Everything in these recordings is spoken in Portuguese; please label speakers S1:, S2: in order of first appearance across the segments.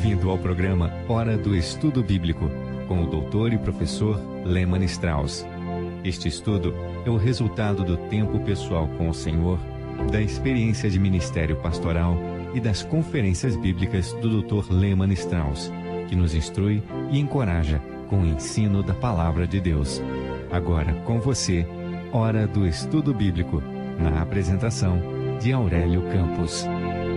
S1: Bem-vindo ao programa Hora do Estudo Bíblico, com o doutor e professor Lehmann Strauss. Este estudo é o resultado do tempo pessoal com o Senhor, da experiência de ministério pastoral e das conferências bíblicas do Dr. Lehmann Strauss, que nos instrui e encoraja com o ensino da Palavra de Deus. Agora, com você, Hora do Estudo Bíblico, na apresentação de Aurélio Campos.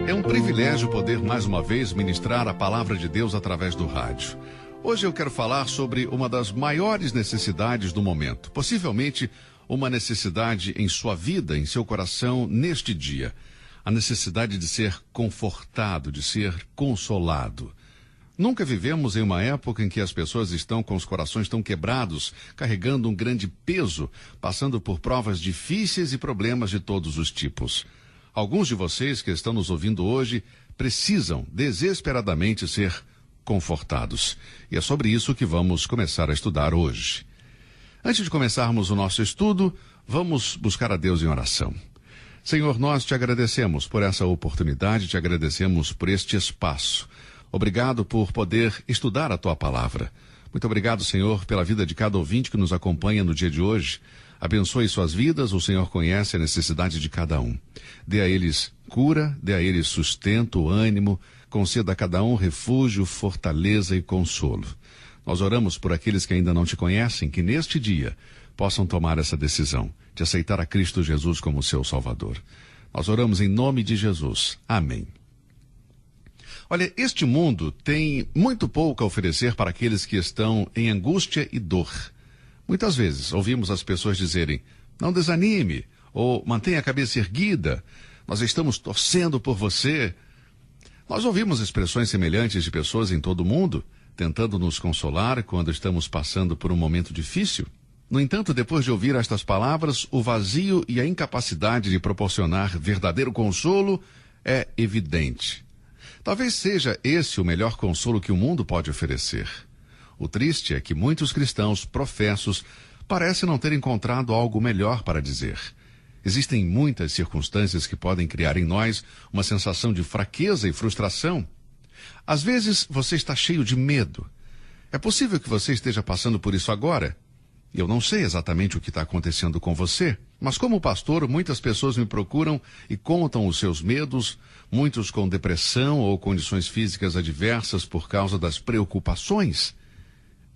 S2: É um privilégio poder mais uma vez ministrar a Palavra de Deus através do rádio. Hoje eu quero falar sobre uma das maiores necessidades do momento, possivelmente uma necessidade em sua vida, em seu coração, neste dia. A necessidade de ser confortado, de ser consolado. Nunca vivemos em uma época em que as pessoas estão com os corações tão quebrados, carregando um grande peso, passando por provas difíceis e problemas de todos os tipos. Alguns de vocês que estão nos ouvindo hoje precisam desesperadamente ser confortados. E é sobre isso que vamos começar a estudar hoje. Antes de começarmos o nosso estudo, vamos buscar a Deus em oração. Senhor, nós te agradecemos por essa oportunidade, te agradecemos por este espaço. Obrigado por poder estudar a tua palavra. Muito obrigado, Senhor, pela vida de cada ouvinte que nos acompanha no dia de hoje. Abençoe suas vidas, o Senhor conhece a necessidade de cada um. Dê a eles cura, dê a eles sustento, ânimo, conceda a cada um refúgio, fortaleza e consolo. Nós oramos por aqueles que ainda não te conhecem, que neste dia possam tomar essa decisão de aceitar a Cristo Jesus como seu Salvador. Nós oramos em nome de Jesus. Amém. Olha, este mundo tem muito pouco a oferecer para aqueles que estão em angústia e dor. Muitas vezes ouvimos as pessoas dizerem, não desanime, ou mantenha a cabeça erguida, nós estamos torcendo por você. Nós ouvimos expressões semelhantes de pessoas em todo o mundo, tentando nos consolar quando estamos passando por um momento difícil. No entanto, depois de ouvir estas palavras, o vazio e a incapacidade de proporcionar verdadeiro consolo é evidente. Talvez seja esse o melhor consolo que o mundo pode oferecer. O triste é que muitos cristãos professos parecem não ter encontrado algo melhor para dizer. Existem muitas circunstâncias que podem criar em nós uma sensação de fraqueza e frustração. Às vezes você está cheio de medo. É possível que você esteja passando por isso agora. Eu não sei exatamente o que está acontecendo com você, mas como pastor, muitas pessoas me procuram e contam os seus medos, muitos com depressão ou condições físicas adversas por causa das preocupações.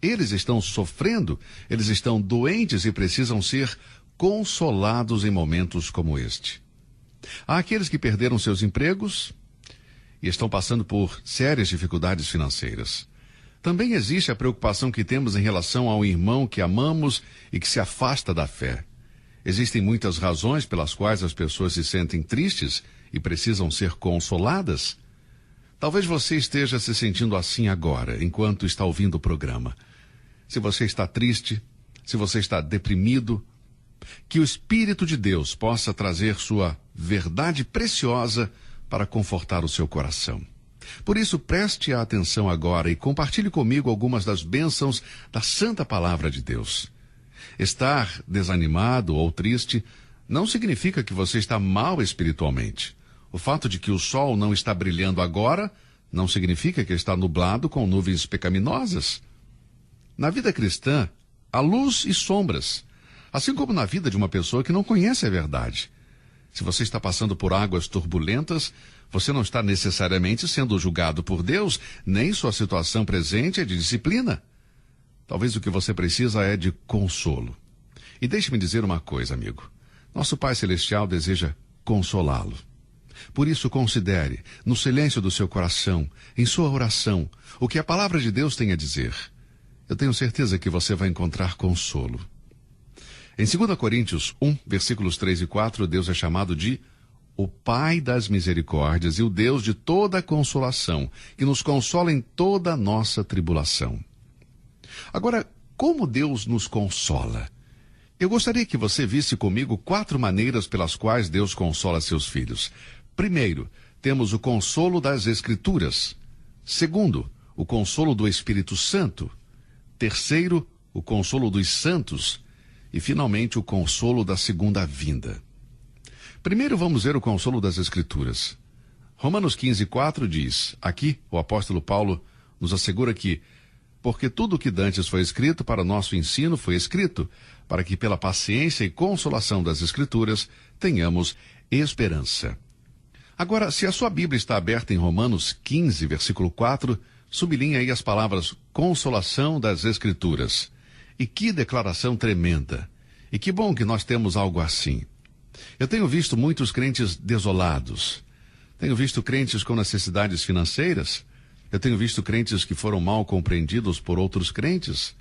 S2: Eles estão sofrendo, eles estão doentes e precisam ser consolados em momentos como este. Há aqueles que perderam seus empregos e estão passando por sérias dificuldades financeiras. Também existe a preocupação que temos em relação ao irmão que amamos e que se afasta da fé. Existem muitas razões pelas quais as pessoas se sentem tristes e precisam ser consoladas. Talvez você esteja se sentindo assim agora, enquanto está ouvindo o programa. Se você está triste, se você está deprimido, que o Espírito de Deus possa trazer sua verdade preciosa para confortar o seu coração. Por isso, preste atenção agora e compartilhe comigo algumas das bênçãos da Santa Palavra de Deus. Estar desanimado ou triste não significa que você está mal espiritualmente. O fato de que o sol não está brilhando agora não significa que está nublado com nuvens pecaminosas. Na vida cristã, há luz e sombras, assim como na vida de uma pessoa que não conhece a verdade. Se você está passando por águas turbulentas, você não está necessariamente sendo julgado por Deus, nem sua situação presente é de disciplina. Talvez o que você precisa é de consolo. E deixe-me dizer uma coisa, amigo. Nosso Pai Celestial deseja consolá-lo. Por isso, considere, no silêncio do seu coração, em sua oração, o que a Palavra de Deus tem a dizer. Eu tenho certeza que você vai encontrar consolo. Em 2 Coríntios 1, versículos 3 e 4, Deus é chamado de o Pai das misericórdias e o Deus de toda a consolação, que nos consola em toda a nossa tribulação. Agora, como Deus nos consola? Eu gostaria que você visse comigo 4 maneiras pelas quais Deus consola seus filhos. Primeiro, temos o consolo das Escrituras. Segundo, o consolo do Espírito Santo. Terceiro, o consolo dos santos. E, finalmente, o consolo da segunda vinda. Primeiro vamos ver o consolo das Escrituras. Romanos 15:4 diz, aqui o apóstolo Paulo nos assegura que, porque tudo o que dantes foi escrito para nosso ensino foi escrito, para que pela paciência e consolação das Escrituras tenhamos esperança. Agora, se a sua Bíblia está aberta em Romanos 15, versículo 4, sublinhe aí as palavras consolação das Escrituras. E que declaração tremenda! E que bom que nós temos algo assim. Eu tenho visto muitos crentes desolados. Tenho visto crentes com necessidades financeiras. Eu tenho visto crentes que foram mal compreendidos por outros crentes.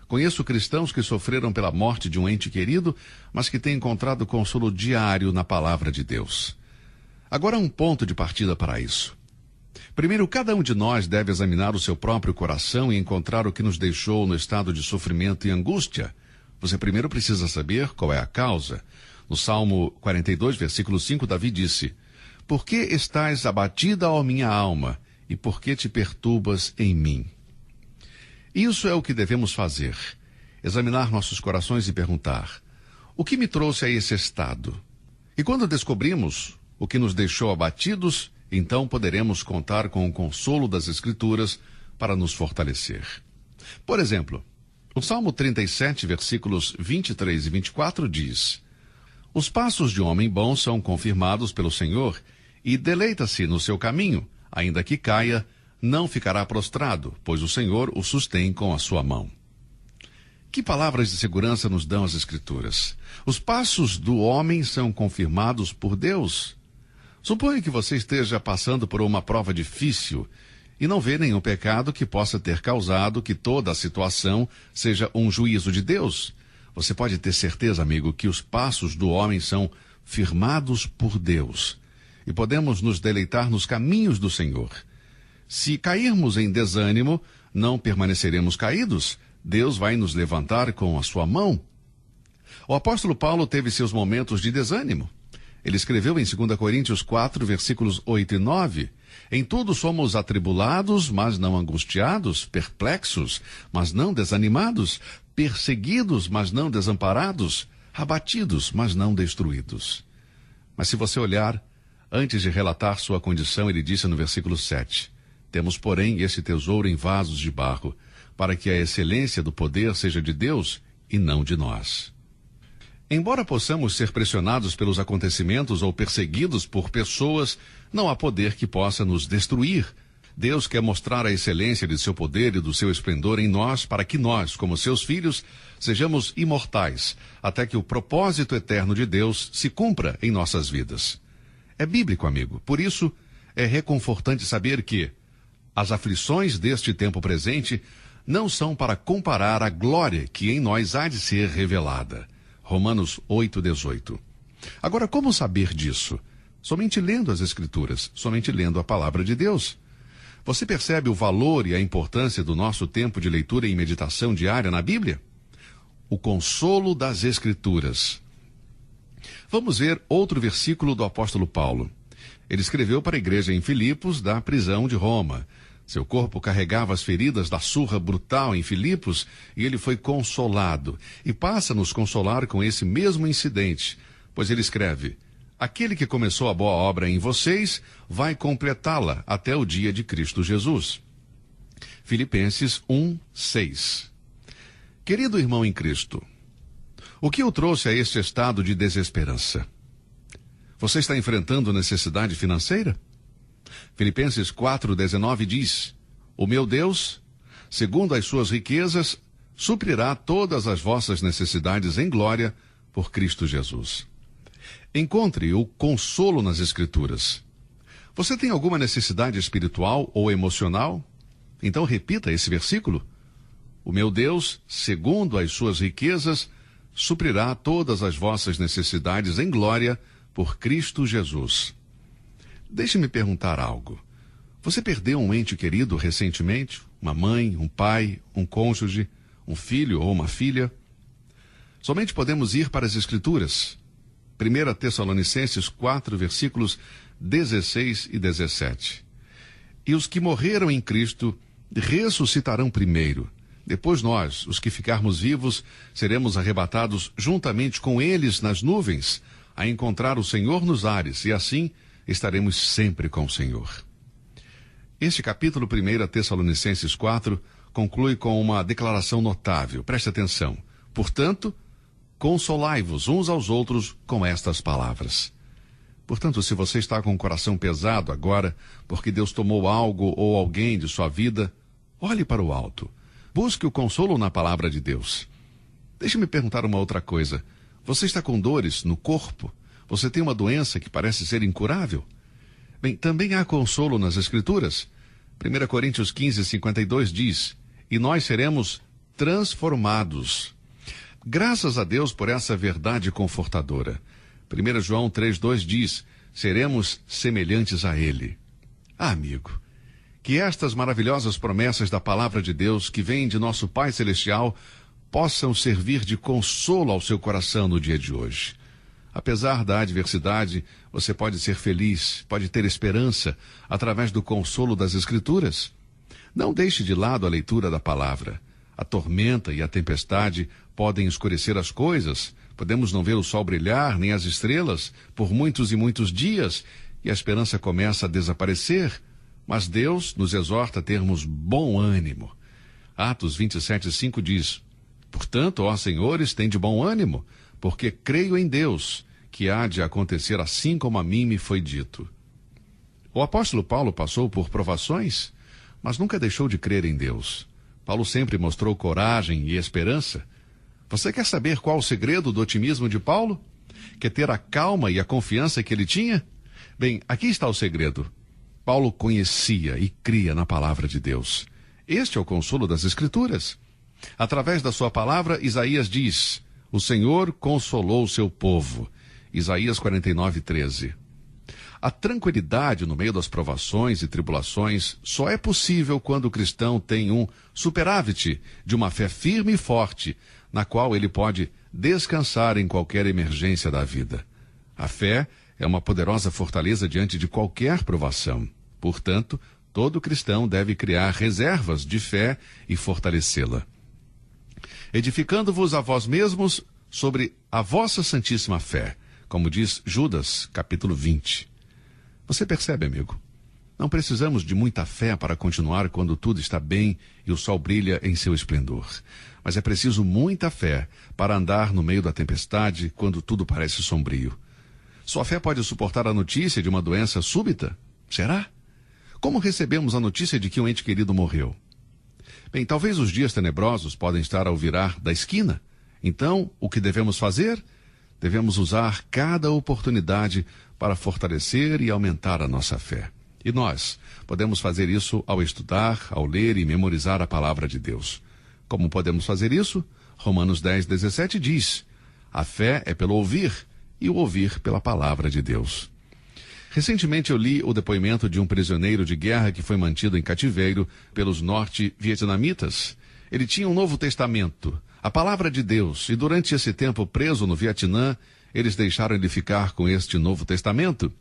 S2: Conheço cristãos que sofreram pela morte de um ente querido, mas que têm encontrado consolo diário na palavra de Deus. Agora, um ponto de partida para isso. Primeiro, cada um de nós deve examinar o seu próprio coração e encontrar o que nos deixou no estado de sofrimento e angústia. Você primeiro precisa saber qual é a causa. No Salmo 42, versículo 5, Davi disse, por que estás abatida, ó minha alma, e por que te perturbas em mim? Isso é o que devemos fazer. Examinar nossos corações e perguntar, o que me trouxe a esse estado? E quando descobrimos o que nos deixou abatidos, então poderemos contar com o consolo das Escrituras para nos fortalecer. Por exemplo, o Salmo 37, versículos 23 e 24 diz, os passos de um homem bom são confirmados pelo Senhor e deleita-se no seu caminho, ainda que caia, não ficará prostrado, pois o Senhor o sustém com a sua mão. Que palavras de segurança nos dão as Escrituras? Os passos do homem são confirmados por Deus. Suponho que você esteja passando por uma prova difícil e não vê nenhum pecado que possa ter causado que toda a situação seja um juízo de Deus. Você pode ter certeza, amigo, que os passos do homem são firmados por Deus e podemos nos deleitar nos caminhos do Senhor. Se cairmos em desânimo, não permaneceremos caídos. Deus vai nos levantar com a sua mão. O apóstolo Paulo teve seus momentos de desânimo. Ele escreveu em 2 Coríntios 4, versículos 8 e 9, em tudo somos atribulados, mas não angustiados, perplexos, mas não desanimados, perseguidos, mas não desamparados, abatidos, mas não destruídos. Mas se você olhar, antes de relatar sua condição, ele disse no versículo 7, temos, porém, esse tesouro em vasos de barro, para que a excelência do poder seja de Deus e não de nós. Embora possamos ser pressionados pelos acontecimentos ou perseguidos por pessoas, não há poder que possa nos destruir. Deus quer mostrar a excelência de seu poder e do seu esplendor em nós, para que nós, como seus filhos, sejamos imortais, até que o propósito eterno de Deus se cumpra em nossas vidas. É bíblico, amigo. Por isso, é reconfortante saber que as aflições deste tempo presente não são para comparar a glória que em nós há de ser revelada. Romanos 8:18. Agora, como saber disso? Somente lendo as Escrituras, somente lendo a palavra de Deus. Você percebe o valor e a importância do nosso tempo de leitura e meditação diária na Bíblia? O consolo das Escrituras. Vamos ver outro versículo do apóstolo Paulo. Ele escreveu para a igreja em Filipos, da prisão de Roma. Seu corpo carregava as feridas da surra brutal em Filipos e ele foi consolado. E passa a nos consolar com esse mesmo incidente, pois ele escreve, aquele que começou a boa obra em vocês vai completá-la até o dia de Cristo Jesus. Filipenses 1:6. Querido irmão em Cristo, o que o trouxe a este estado de desesperança? Você está enfrentando necessidade financeira? Filipenses 4:19 diz, o meu Deus, segundo as suas riquezas, suprirá todas as vossas necessidades em glória por Cristo Jesus. Encontre o consolo nas Escrituras. Você tem alguma necessidade espiritual ou emocional? Então repita esse versículo. O meu Deus, segundo as suas riquezas, suprirá todas as vossas necessidades em glória por Cristo Jesus. Deixe-me perguntar algo. Você perdeu um ente querido recentemente? Uma mãe, um pai, um cônjuge, um filho ou uma filha? Somente podemos ir para as Escrituras. 1 Tessalonicenses 4, versículos 16 e 17. E os que morreram em Cristo ressuscitarão primeiro. Depois nós, os que ficarmos vivos, seremos arrebatados juntamente com eles nas nuvens, a encontrar o Senhor nos ares, e assim estaremos sempre com o Senhor. Este capítulo 1 Tessalonicenses 4 conclui com uma declaração notável. Preste atenção. Portanto, consolai-vos uns aos outros com estas palavras. Portanto, se você está com o coração pesado agora, porque Deus tomou algo ou alguém de sua vida, olhe para o alto. Busque o consolo na palavra de Deus. Deixe-me perguntar uma outra coisa. Você está com dores no corpo? Você tem uma doença que parece ser incurável? Bem, também há consolo nas Escrituras. 1 Coríntios 15:52 diz, e nós seremos transformados. Graças a Deus por essa verdade confortadora. 1 João 3:2 diz, seremos semelhantes a Ele. Ah, amigo, que estas maravilhosas promessas da palavra de Deus que vêm de nosso Pai Celestial possam servir de consolo ao seu coração no dia de hoje. Apesar da adversidade, você pode ser feliz, pode ter esperança através do consolo das Escrituras. Não deixe de lado a leitura da palavra. A tormenta e a tempestade podem escurecer as coisas. Podemos não ver o sol brilhar, nem as estrelas, por muitos e muitos dias, e a esperança começa a desaparecer. Mas Deus nos exorta a termos bom ânimo. Atos 27:5 diz, portanto, ó senhores, tende bom ânimo, porque creio em Deus, que há de acontecer assim como a mim me foi dito. O apóstolo Paulo passou por provações, mas nunca deixou de crer em Deus. Paulo sempre mostrou coragem e esperança. Você quer saber qual o segredo do otimismo de Paulo? Quer ter a calma e a confiança que ele tinha? Bem, aqui está o segredo. Paulo conhecia e cria na palavra de Deus. Este é o consolo das Escrituras. Através da sua palavra, Isaías diz, o Senhor consolou o seu povo. Isaías 49:13. A tranquilidade no meio das provações e tribulações só é possível quando o cristão tem um superávit de uma fé firme e forte, na qual ele pode descansar em qualquer emergência da vida. A fé é uma poderosa fortaleza diante de qualquer provação. Portanto, todo cristão deve criar reservas de fé e fortalecê-la. Edificando-vos a vós mesmos sobre a vossa santíssima fé, como diz Judas, capítulo 20. Você percebe, amigo? Não precisamos de muita fé para continuar quando tudo está bem e o sol brilha em seu esplendor. Mas é preciso muita fé para andar no meio da tempestade quando tudo parece sombrio. Sua fé pode suportar a notícia de uma doença súbita? Será? Como recebemos a notícia de que um ente querido morreu? Bem, talvez os dias tenebrosos podem estar ao virar da esquina. Então, o que devemos fazer? Devemos usar cada oportunidade para fortalecer e aumentar a nossa fé. E nós podemos fazer isso ao estudar, ao ler e memorizar a palavra de Deus. Como podemos fazer isso? Romanos 10:17 diz, a fé é pelo ouvir, e o ouvir pela palavra de Deus. Recentemente eu li o depoimento de um prisioneiro de guerra que foi mantido em cativeiro pelos norte-vietnamitas. Ele tinha um Novo Testamento, a palavra de Deus, e durante esse tempo preso no Vietnã, eles deixaram ele ficar com este Novo Testamento.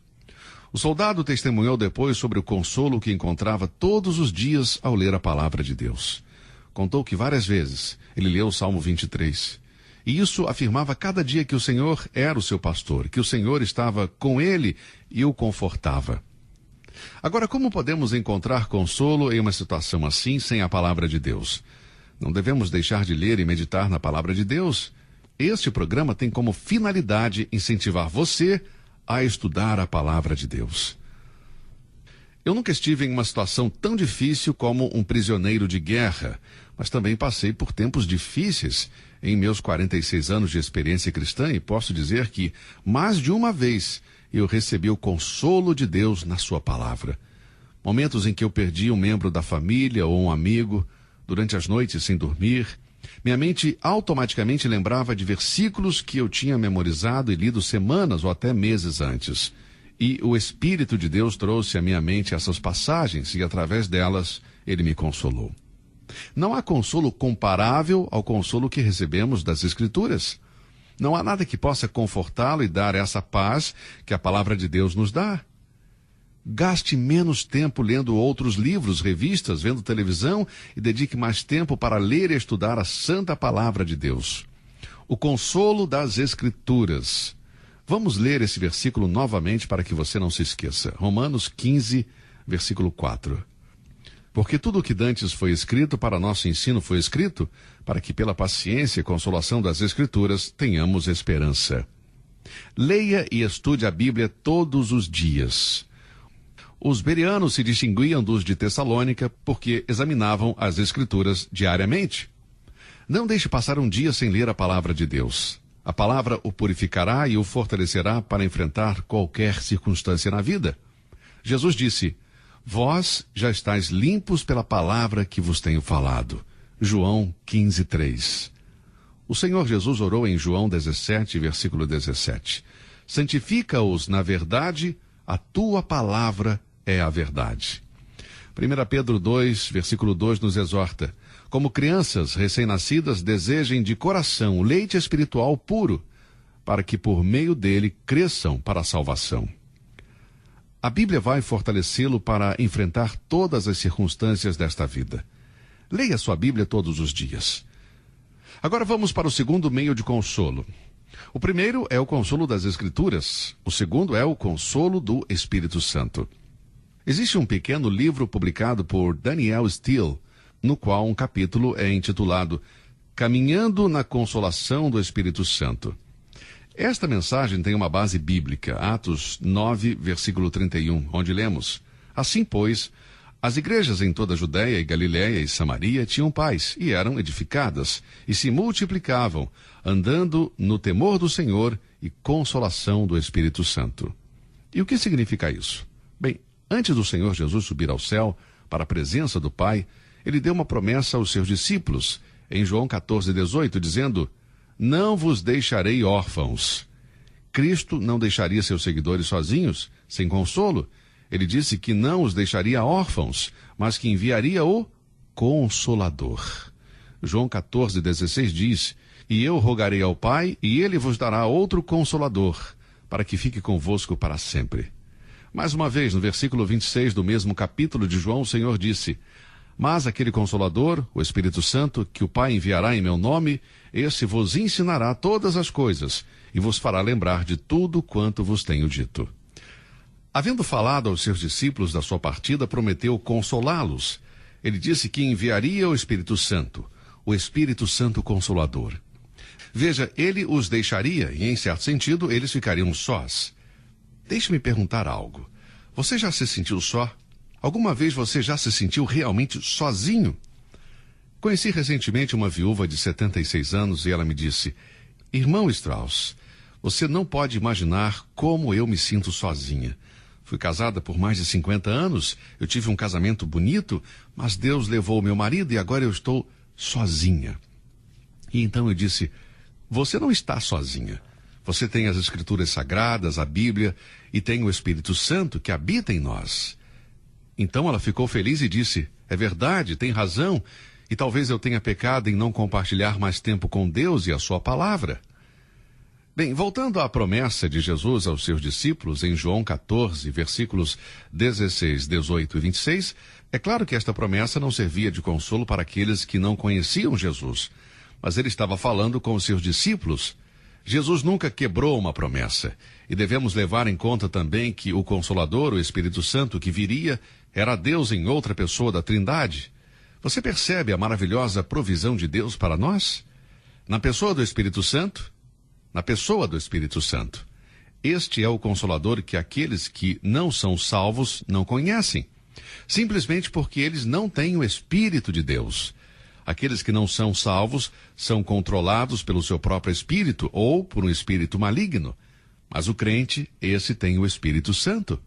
S2: O soldado testemunhou depois sobre o consolo que encontrava todos os dias ao ler a palavra de Deus. Contou que várias vezes ele leu o Salmo 23. E isso afirmava cada dia que o Senhor era o seu pastor, que o Senhor estava com ele e o confortava. Agora, como podemos encontrar consolo em uma situação assim sem a palavra de Deus? Não devemos deixar de ler e meditar na palavra de Deus. Este programa tem como finalidade incentivar você a estudar a palavra de Deus. Eu nunca estive em uma situação tão difícil como um prisioneiro de guerra, mas também passei por tempos difíceis em meus 46 anos de experiência cristã e posso dizer que, mais de uma vez, eu recebi o consolo de Deus na sua palavra. Momentos em que eu perdi um membro da família ou um amigo, durante as noites sem dormir, minha mente automaticamente lembrava de versículos que eu tinha memorizado e lido semanas ou até meses antes. E o Espírito de Deus trouxe à minha mente essas passagens e, através delas, ele me consolou. Não há consolo comparável ao consolo que recebemos das Escrituras. Não há nada que possa confortá-lo e dar essa paz que a palavra de Deus nos dá. Gaste menos tempo lendo outros livros, revistas, vendo televisão e dedique mais tempo para ler e estudar a santa palavra de Deus. O consolo das Escrituras Vamos ler esse versículo novamente para que você não se esqueça. Romanos 15, versículo 4. Porque tudo o que dantes foi escrito para nosso ensino foi escrito, para que pela paciência e consolação das Escrituras tenhamos esperança. Leia e estude a Bíblia todos os dias. Os bereanos se distinguiam dos de Tessalônica porque examinavam as Escrituras diariamente. Não deixe passar um dia sem ler a palavra de Deus. A palavra o purificará e o fortalecerá para enfrentar qualquer circunstância na vida. Jesus disse: vós já estáis limpos pela palavra que vos tenho falado. João 15:3. O Senhor Jesus orou em João 17, versículo 17. Santifica-os na verdade, a tua palavra é a verdade. 1 Pedro 2, versículo 2 nos exorta: como crianças recém-nascidas, desejem de coração o leite espiritual puro, para que por meio dele cresçam para a salvação. A Bíblia vai fortalecê-lo para enfrentar todas as circunstâncias desta vida. Leia sua Bíblia todos os dias. Agora vamos para o segundo meio de consolo. O primeiro é o consolo das Escrituras. O segundo é o consolo do Espírito Santo. Existe um pequeno livro publicado por Daniel Steele, no qual um capítulo é intitulado Caminhando na Consolação do Espírito Santo. Esta mensagem tem uma base bíblica, Atos 9, versículo 31, onde lemos: assim, pois, as igrejas em toda a Judéia e Galiléia e Samaria tinham paz e eram edificadas e se multiplicavam, andando no temor do Senhor e consolação do Espírito Santo. E o que significa isso? Bem, antes do Senhor Jesus subir ao céu, para a presença do Pai, ele deu uma promessa aos seus discípulos, em João 14:18, dizendo: não vos deixarei órfãos. Cristo não deixaria seus seguidores sozinhos, sem consolo. Ele disse que não os deixaria órfãos, mas que enviaria o Consolador. João 14:16 diz: e eu rogarei ao Pai, e ele vos dará outro Consolador, para que fique convosco para sempre. Mais uma vez, no versículo 26 do mesmo capítulo de João, o Senhor disse: mas aquele Consolador, o Espírito Santo, que o Pai enviará em meu nome, esse vos ensinará todas as coisas e vos fará lembrar de tudo quanto vos tenho dito. Havendo falado aos seus discípulos da sua partida, prometeu consolá-los. Ele disse que enviaria o Espírito Santo Consolador. Veja, ele os deixaria e, em certo sentido, eles ficariam sós. Deixe-me perguntar algo. Você já se sentiu só? Alguma vez você já se sentiu realmente sozinho? Conheci recentemente uma viúva de 76 anos e ela me disse: irmão Strauss, você não pode imaginar como eu me sinto sozinha. Fui casada por mais de 50 anos, eu tive um casamento bonito, mas Deus levou meu marido e agora eu estou sozinha. E então eu disse: você não está sozinha. Você tem as Escrituras Sagradas, a Bíblia, e tem o Espírito Santo que habita em nós. Então ela ficou feliz e disse: é verdade, tem razão, e talvez eu tenha pecado em não compartilhar mais tempo com Deus e a sua palavra. Bem, voltando à promessa de Jesus aos seus discípulos em João 14, versículos 16, 18 e 26, é claro que esta promessa não servia de consolo para aqueles que não conheciam Jesus, mas ele estava falando com os seus discípulos. Jesus nunca quebrou uma promessa, e devemos levar em conta também que o Consolador, o Espírito Santo que viria, era Deus em outra pessoa da Trindade. Você percebe a maravilhosa provisão de Deus para nós? Na pessoa do Espírito Santo? Na pessoa do Espírito Santo. Este é o Consolador que aqueles que não são salvos não conhecem, simplesmente porque eles não têm o Espírito de Deus. Aqueles que não são salvos são controlados pelo seu próprio espírito ou por um espírito maligno. Mas o crente, esse tem o Espírito Santo.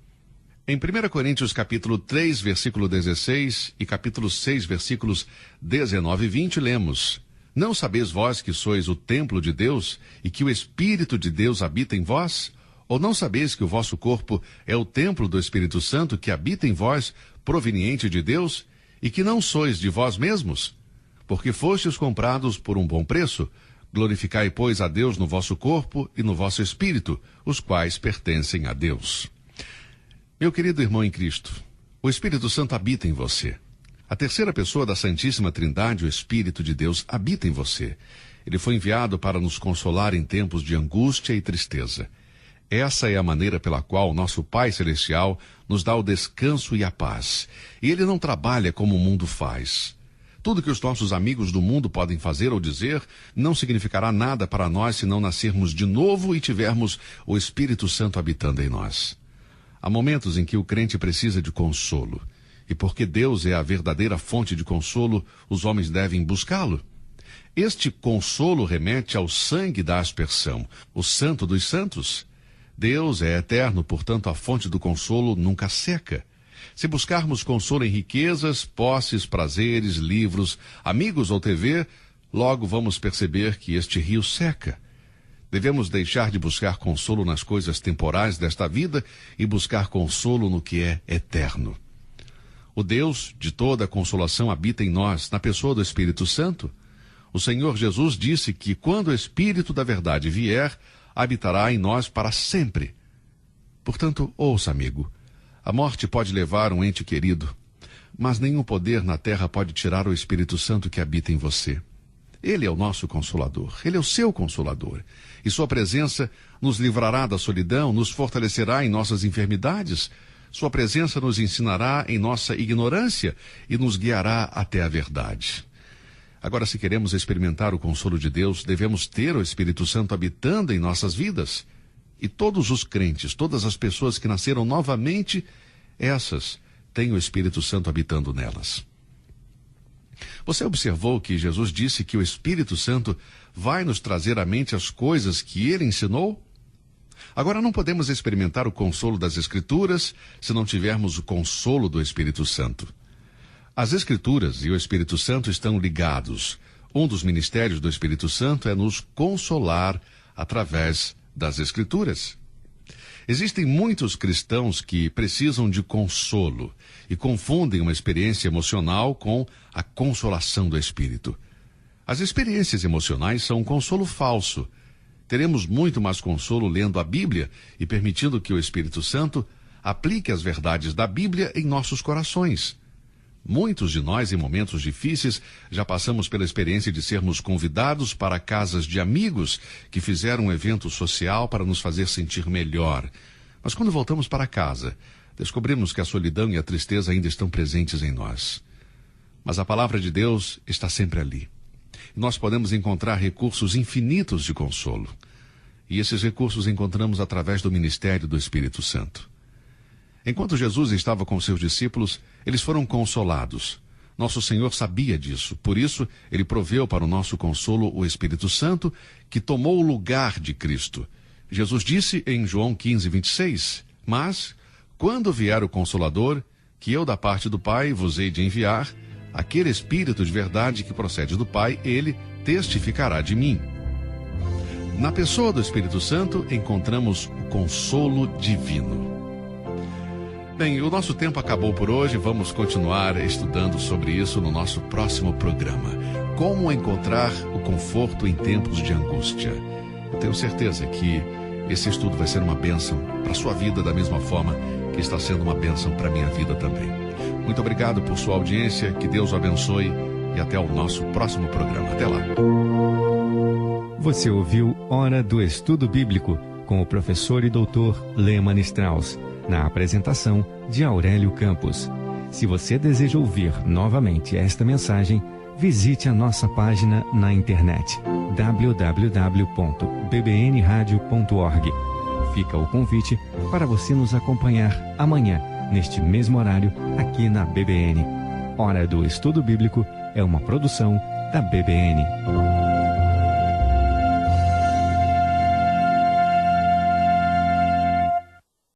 S2: Em 1 Coríntios capítulo 3, versículo 16 e capítulo 6, versículos 19 e 20, lemos: não sabeis vós que sois o templo de Deus e que o Espírito de Deus habita em vós? Ou não sabeis que o vosso corpo é o templo do Espírito Santo que habita em vós, proveniente de Deus, e que não sois de vós mesmos? Porque fostes comprados por um bom preço. Glorificai, pois, a Deus no vosso corpo e no vosso espírito, os quais pertencem a Deus. Meu querido irmão em Cristo, o Espírito Santo habita em você. A terceira pessoa da Santíssima Trindade, o Espírito de Deus, habita em você. Ele foi enviado para nos consolar em tempos de angústia e tristeza. Essa é a maneira pela qual nosso Pai Celestial nos dá o descanso e a paz. E Ele não trabalha como o mundo faz. Tudo que os nossos amigos do mundo podem fazer ou dizer não significará nada para nós se não nascermos de novo e tivermos o Espírito Santo habitando em nós. Há momentos em que o crente precisa de consolo. E porque Deus é a verdadeira fonte de consolo, os homens devem buscá-lo. Este consolo remete ao sangue da aspersão, o Santo dos Santos. Deus é eterno, portanto a fonte do consolo nunca seca. Se buscarmos consolo em riquezas, posses, prazeres, livros, amigos ou TV, logo vamos perceber que este rio seca. Devemos deixar de buscar consolo nas coisas temporais desta vida e buscar consolo no que é eterno. O Deus de toda a consolação habita em nós, na pessoa do Espírito Santo. O Senhor Jesus disse que quando o Espírito da verdade vier, habitará em nós para sempre. Portanto, ouça, amigo, a morte pode levar um ente querido, mas nenhum poder na terra pode tirar o Espírito Santo que habita em você. Ele é o nosso Consolador, Ele é o seu Consolador, e sua presença nos livrará da solidão, nos fortalecerá em nossas enfermidades. Sua presença nos ensinará em nossa ignorância e nos guiará até a verdade. Agora, se queremos experimentar o consolo de Deus, devemos ter o Espírito Santo habitando em nossas vidas. E todos os crentes, todas as pessoas que nasceram novamente, essas têm o Espírito Santo habitando nelas. Você observou que Jesus disse que o Espírito Santo vai nos trazer à mente as coisas que ele ensinou? Agora, não podemos experimentar o consolo das Escrituras se não tivermos o consolo do Espírito Santo. As Escrituras e o Espírito Santo estão ligados. Um dos ministérios do Espírito Santo é nos consolar através das Escrituras. Existem muitos cristãos que precisam de consolo e confundem uma experiência emocional com a consolação do Espírito. As experiências emocionais são um consolo falso. Teremos muito mais consolo lendo a Bíblia e permitindo que o Espírito Santo aplique as verdades da Bíblia em nossos corações. Muitos de nós, em momentos difíceis, já passamos pela experiência de sermos convidados para casas de amigos que fizeram um evento social para nos fazer sentir melhor. Mas quando voltamos para casa, descobrimos que a solidão e a tristeza ainda estão presentes em nós. Mas a palavra de Deus está sempre ali. E nós podemos encontrar recursos infinitos de consolo. E esses recursos encontramos através do ministério do Espírito Santo. Enquanto Jesus estava com seus discípulos, eles foram consolados. Nosso Senhor sabia disso, por isso ele proveu para o nosso consolo o Espírito Santo, que tomou o lugar de Cristo. Jesus disse em João 15:26, mas, quando vier o Consolador, que eu da parte do Pai vos hei de enviar, aquele Espírito de verdade que procede do Pai, ele testificará de mim. Na pessoa do Espírito Santo encontramos o consolo divino. Bem, o nosso tempo acabou por hoje, vamos continuar estudando sobre isso no nosso próximo programa. Como encontrar o conforto em tempos de angústia. Eu tenho certeza que esse estudo vai ser uma bênção para a sua vida da mesma forma que está sendo uma bênção para a minha vida também. Muito obrigado por sua audiência, que Deus o abençoe e até o nosso próximo programa. Até lá.
S1: Você ouviu Hora do Estudo Bíblico com o professor e doutor Lehmann Strauss, na apresentação de Aurélio Campos. Se você deseja ouvir novamente esta mensagem, visite a nossa página na internet www.bbnradio.org. Fica o convite para você nos acompanhar amanhã, neste mesmo horário, aqui na BBN. Hora do Estudo Bíblico é uma produção da BBN.